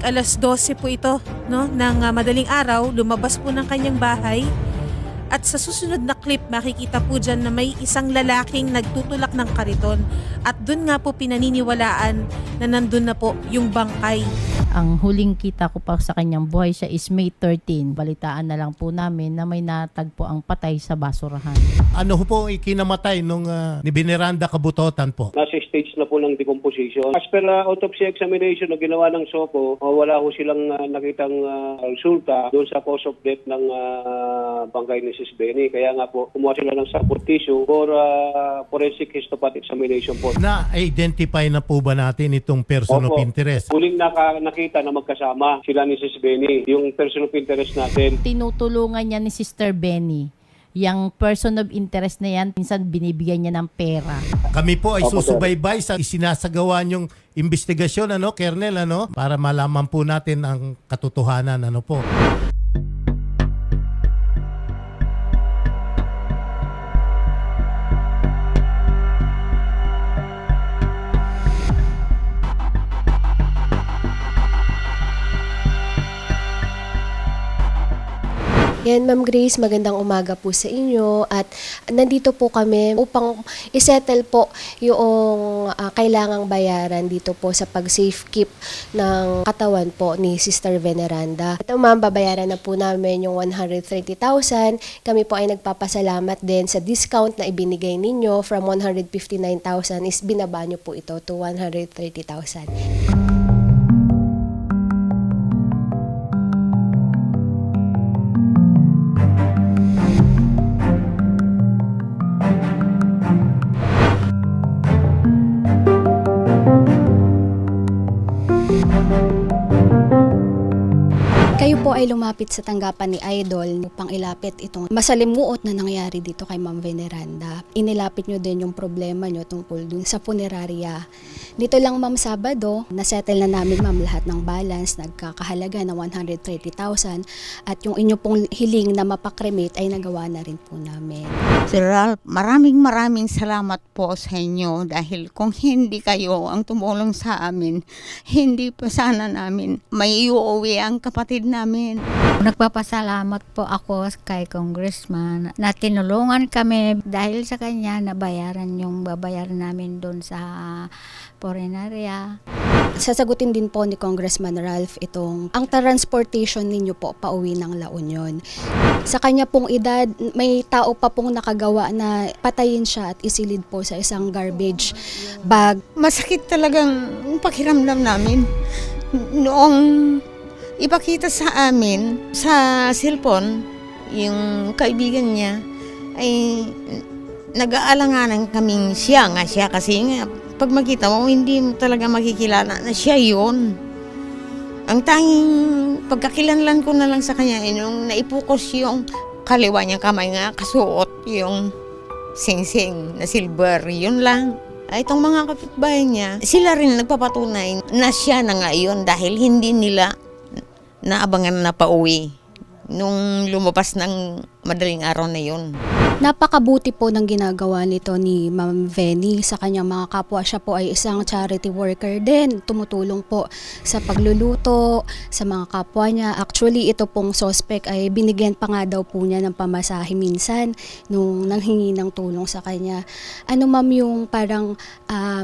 alas 12 po ito, no, ng madaling araw, lumabas po ng kanyang bahay. At sa susunod na clip, makikita po dyan na may isang lalaking nagtutulak ng kariton. At dun nga po pinaniniwalaan na nandun na po yung bangkay. Ang huling kita ko pa sa kanyang buhay siya is May 13. Balitaan na lang po namin na may natagpo ang patay sa basurahan. Ano po ikinamatay nung ni Veneranda Kabutotan po? Nasa stage na po ng decomposition. As per autopsy examination na ginawa ng SOCO, wala ho silang nakitang resulta doon sa cause of death ng bangkay ni Sis Benny. Kaya nga po, kumuha sila ng sample tissue for forensic histopath examination po. Na-identify na po ba natin itong person of interest? Huling nakita na magkasama sila ni Sis Benny, yung person of interest natin. Tinutulungan niya ni Sister Benny. Yang person of interest na yan, minsan binibigyan niya ng pera. Kami po ay susubaybay sa isinasagawa niyong investigasyon, Kernel, para malaman po natin ang katotohanan, po. Yan, Ma'am Grace, magandang umaga po sa inyo at nandito po kami upang isettle po yung kailangang bayaran dito po sa pag-safekeep ng katawan po ni Sister Veneranda. Ito ma'am, babayaran na po namin yung 130,000. Kami po ay nagpapasalamat din sa discount na ibinigay ninyo from 159,000 is binaba nyo po ito to 130,000. Kayo po ay lumapit sa tanggapan ni Idol upang ilapit itong masalimuot na nangyari dito kay Ma'am Veneranda. Inilapit nyo din yung problema nyo tungkol dun sa punerarya. Dito lang Ma'am Sabado, nasettle na namin Ma'am lahat ng balance, nagkakahalaga na 130,000 at yung inyo pong hiling na mapakremate ay nagawa na rin po namin. Sir Ralph, maraming salamat po sa inyo dahil kung hindi kayo ang tumulong sa amin, hindi pa sana namin may iuwi ang kapatid namin. Nagpapasalamat po ako kay Congressman na tinulungan kami dahil sa kanya nabayaran yung babayaran namin doon sa punerarya. Sasagutin din po ni Congressman Ralph itong ang transportation ninyo po pauwi ng La Union. Sa kanya pong edad, may tao pa pong nakagawa na patayin siya at isilid po sa isang garbage bag. Masakit talagang pakiramdam namin noong ipakita sa amin sa cellphone yung kaibigan niya ay nag-aalanganan kaming siya kasi nga pag makita mo hindi mo talaga makikilala na siya yun. Ang tanging pagkakilanlan ko na lang sa kanya nung naipukos yung kaliwa niyang kamay nga kasuot yung singsing na silver, yun lang. Ay, itong mga kapitbahay niya, sila rin nagpapatunay na siya na nga yun dahil hindi nila naabangan na pauwi nung lumabas ng madaling araw na yun. Napakabuti po ng ginagawa nito ni Ma'am Venny sa kanyang mga kapwa. Siya po ay isang charity worker din. Tumutulong po sa pagluluto sa mga kapwa niya. Actually, ito pong suspect ay binigyan pa nga daw po niya ng pamasahe minsan nung nanghingi ng tulong sa kanya. Ano ma'am yung parang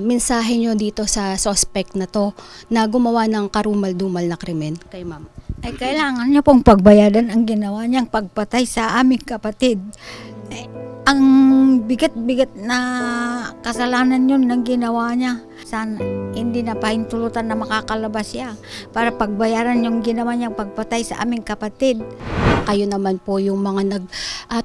mensahe nyo dito sa suspect na to na gumawa ng karumal-dumal na krimen kay ma'am? Ay kailangan niya pong pagbayadan ang ginawa niyang pagpatay sa aming kapatid. Ang bigat-bigat na kasalanan yun ng ginawa niya. Sana hindi na pahintulutan na makakalabas siya para pagbayaran yung ginawa niyang pagpatay sa aming kapatid. Kayo naman po yung mga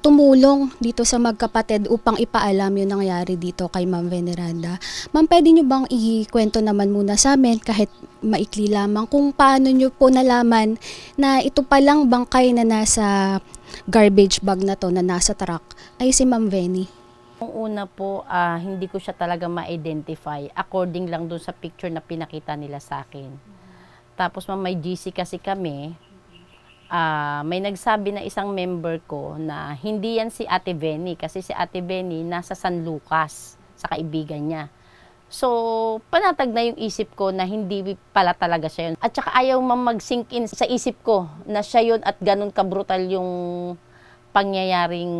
tumulong dito sa magkapatid upang ipaalam yung nangyari dito kay Ma'am Veneranda. Ma'am, pwede nyo bang ikwento naman muna sa amin kahit maikli lamang kung paano nyo po nalaman na ito palang bangkay na nasa garbage bag na to na nasa truck ay si Ma'am Venny? Nung una po, hindi ko siya talaga ma-identify according lang dun sa picture na pinakita nila sa akin. Tapos may GC kasi kami, may nagsabi na isang member ko na hindi yan si Ate Venny kasi si Ate Venny nasa San Lucas sa kaibigan niya. So, panatag na yung isip ko na hindi pala talaga siya yun. At saka ayaw mag-sink in sa isip ko na siya yun at ganun kabrutal yung pangyayaring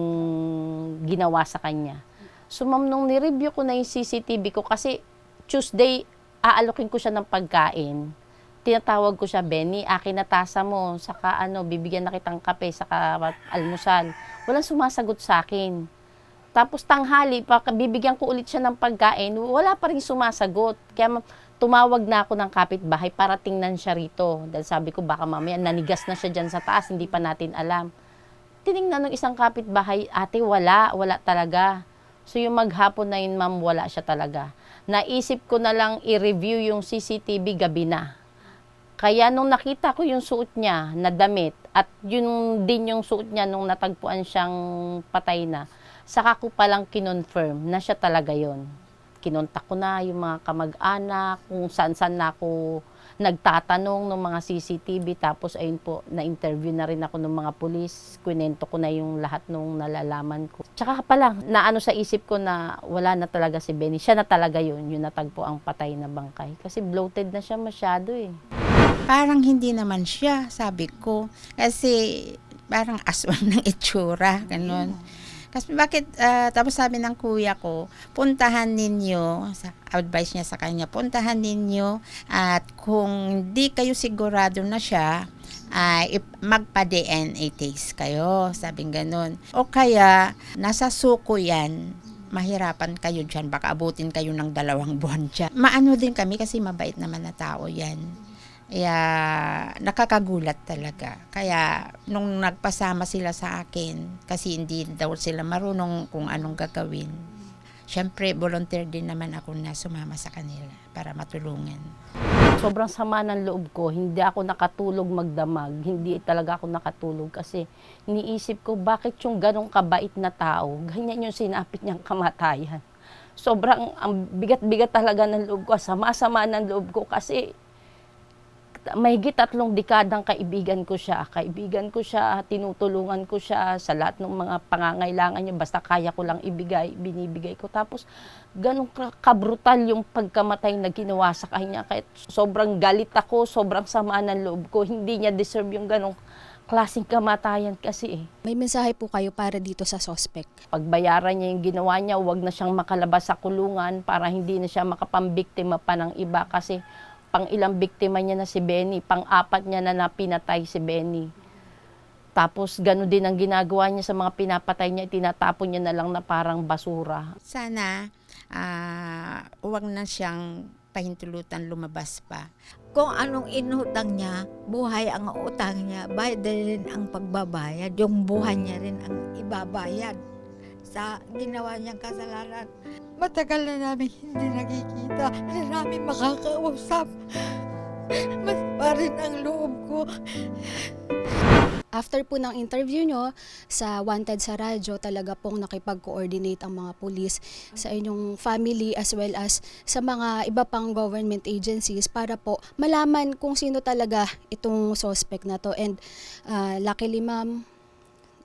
ginawa sa kanya. So, ma'am, nung ni-review ko na yung CCTV ko, kasi Tuesday, aalokin ko siya ng pagkain. Tinatawag ko siya, Benny, akin na tasa mo, saka bibigyan na kitang kape, saka almusal. Walang sumasagot sa akin. Tapos tanghali, bibigyan ko ulit siya ng pagkain, wala pa rin sumasagot. Kaya tumawag na ako ng kapitbahay para tingnan siya rito. Dahil sabi ko, baka mamaya nanigas na siya dyan sa taas, hindi pa natin alam. Tinignan ng isang kapitbahay, ate, wala talaga. So yung maghapon na yun, ma'am, wala siya talaga. Naisip ko na lang i-review yung CCTV gabi na. Kaya nung nakita ko yung suot niya na damit, at yun din yung suot niya nung natagpuan siyang patay na, saka ko palang kinonfirm na siya talaga yon. Kinontak ko na yung mga kamag-anak, kung saan-saan na ako nagtatanong ng mga CCTV. Tapos ayun po, na-interview na rin ako ng mga pulis. Kwento ko na yung lahat nung nalalaman ko. Tsaka pa lang, naano sa isip ko na wala na talaga si Benny. Siya na talaga yun, yung natagpo ang patay na bangkay. Kasi bloated na siya masyado eh. Parang hindi naman siya, sabi ko. Kasi parang aswang ng itsura, ganun. Kasi bakit, tapos sabi ng kuya ko, puntahan ninyo, advice niya sa kanya, puntahan ninyo at kung hindi kayo sigurado na siya, magpa-DNA test kayo, sabing ganun. O kaya, nasa suko yan, mahirapan kayo dyan, baka abutin kayo ng 2 buwan dyan. Maano din kami kasi mabait naman na tao yan. Kaya nakakagulat talaga. Kaya nung nagpasama sila sa akin, kasi hindi daw sila marunong kung anong gagawin, syempre volunteer din naman ako na sumama sa kanila para matulungan. Sobrang sama ng loob ko, hindi ako nakatulog magdamag, hindi talaga ako nakatulog kasi iniisip ko bakit yung ganong kabait na tao, ganyan yung sinapit niyang kamatayan. Sobrang ang bigat-bigat talaga ng loob ko, sama-sama ng loob ko kasi mahigit 3 dekadang kaibigan ko siya, tinutulungan ko siya sa lahat ng mga pangangailangan niya, basta kaya ko lang binibigay ko. Tapos ganun kabrutal yung pagkamatay na ginawa sa kanya, kahit sobrang galit ako, sobrang sama ng loob ko, hindi niya deserve yung ganong klaseng kamatayan kasi eh. May mensahe po kayo para dito sa suspect. Pagbayaran niya yung ginawa niya, huwag na siyang makalabas sa kulungan para hindi na siya makapambiktima pa ng iba kasi pang-ilang biktima niya na si Benny, pang-4 niya na napinatay si Benny. Tapos gano'n din ang ginagawa niya sa mga pinapatay niya, tinatapon niya na lang na parang basura. Sana huwag na siyang pahintulutan lumabas pa. Kung anong inutang niya, buhay ang utang niya, bayad din ang pagbabayad. Yung buhay niya rin ang ibabayad sa ginawa niyang kasalanan. Matagal na namin hindi nakikita, hindi namin makakausap. Mas pa rin ang loob ko. After po ng interview nyo sa Wanted sa radyo, talaga pong nakipag-coordinate ang mga pulis sa inyong family as well as sa mga iba pang government agencies para po malaman kung sino talaga itong suspect na to. And luckily ma'am,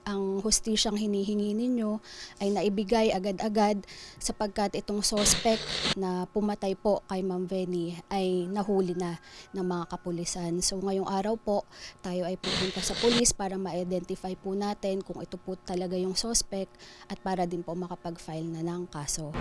ang hustisyang hinihingi ninyo ay naibigay agad-agad sapagkat itong suspect na pumatay po kay Ma'am Venny ay nahuli na ng mga kapulisan. So ngayong araw po, tayo ay pupunta sa pulis para ma-identify po natin kung ito po talaga yung suspect at para din po makapag-file na ng kaso.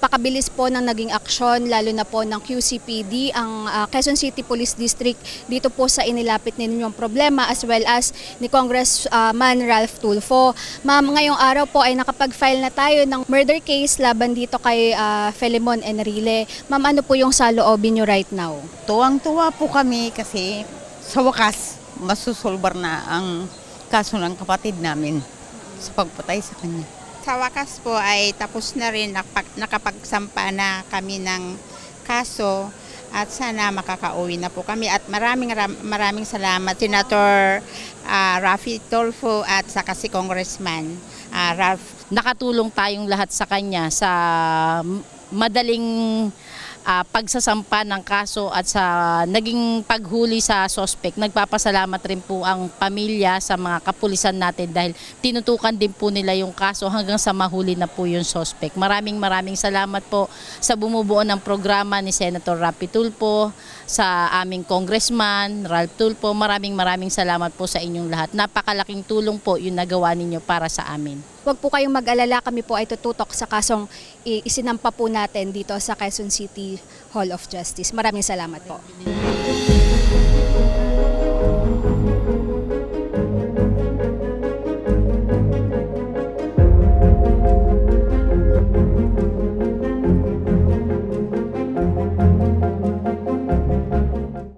napakabilis po ng naging aksyon, lalo na po ng QCPD, ang Quezon City Police District, dito po sa inilapit ninyong problema, as well as ni Congressman Ralph Tulfo. Ma'am, ngayong araw po ay nakapag-file na tayo ng murder case laban dito kay Felimon Enrile. Ma'am, ano po yung saloobin nyo right now? Tuwang-tuwa po kami kasi sa wakas, masusolbar na ang kaso ng kapatid namin sa pagpatay sa kanya. Sa wakas po ay tapos na rin, nakapagsampa na kami ng kaso at sana makakauwi na po kami. At maraming salamat Senator Raffy Tulfo at saka si Congressman Ralph. Nakatulong tayong lahat sa kanya sa madaling pagsasampa ng kaso at sa naging paghuli sa suspect. Nagpapasalamat rin po ang pamilya sa mga kapulisan natin dahil tinutukan din po nila yung kaso hanggang sa mahuli na po yung suspect. Maraming salamat po sa bumubuo ng programa ni Senator Raffy Tulfo, sa aming Congressman Ralph Tulfo. Maraming salamat po sa inyong lahat. Napakalaking tulong po yung nagawa ninyo para sa amin. Huwag po kayong mag-alala, kami po ay tututok sa kasong isinampa po natin dito sa Quezon City Hall of Justice. Maraming salamat po.